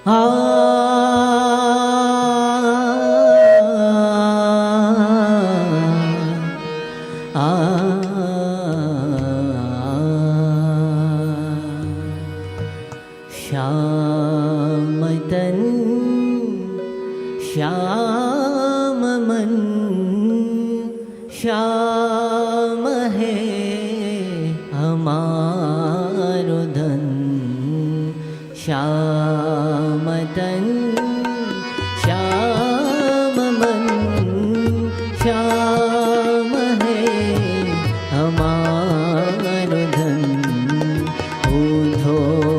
श्याम तन श्याम मन श्याम है हमारो धन। श्याम तन श्याम मन श्याम है हमारो धन। उधो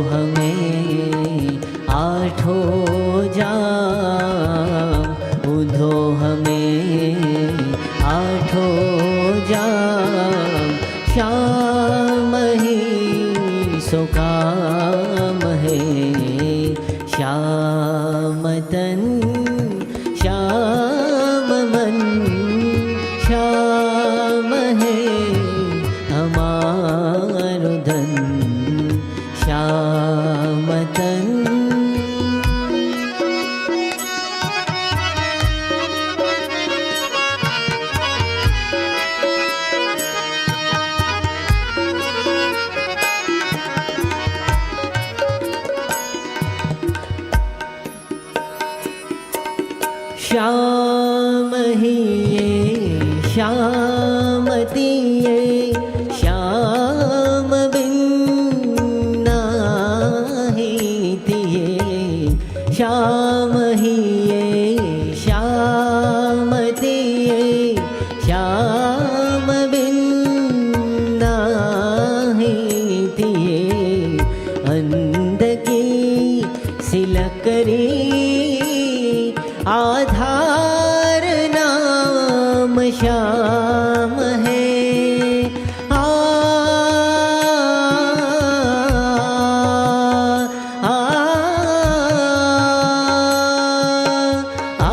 हमें आठो जाम, उधो हमें आठो जाम। श्याम ही सो काम है। श्याम तन श्याम मन श्याम है हमारो धन। श्याम तन श्याम ही ये श्याम दिए श्याम बिन नाही दिए। श्याम ही ये श्याम दिए श्याम बिन नाही दिए। अंध की सिलकरी आधार नाम श्याम है। आ, आ, आ, आ,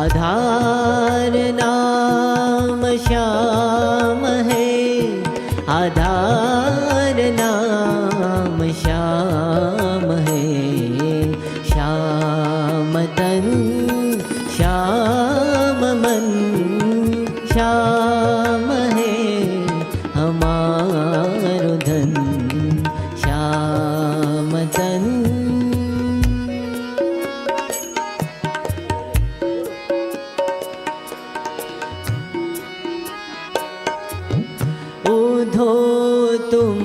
आधार नाम श्याम है। आधार नाम श्याम है। श्याम तन श्याम मन श्याम है हमारो धन। श्याम तन उधो तुम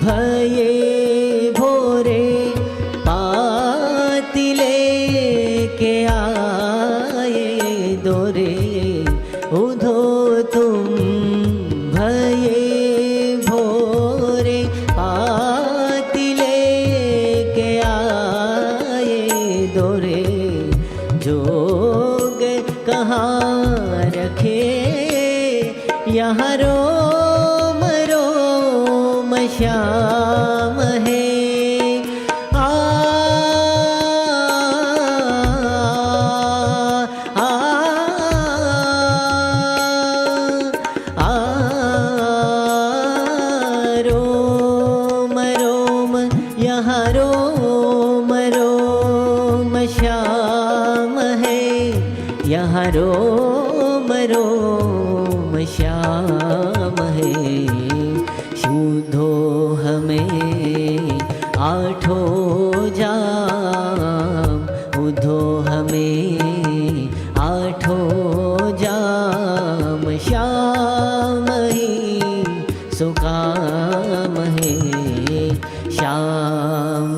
भये भोरे पातिले के आए दोरे। उधो तुम भये भोरे पातिले के आए दोरे। जोग कहाँ रखे यहाँ रोम रोम श्याम है। आ, आ, आ, रोम रोम यहाँ रोम रोम श्याम है। यहाँ रोम रोम श्याम है। शुद्धो हमें आठो जाम, उधो हमें आठो जाम। श्याम ही सो काम है। श्याम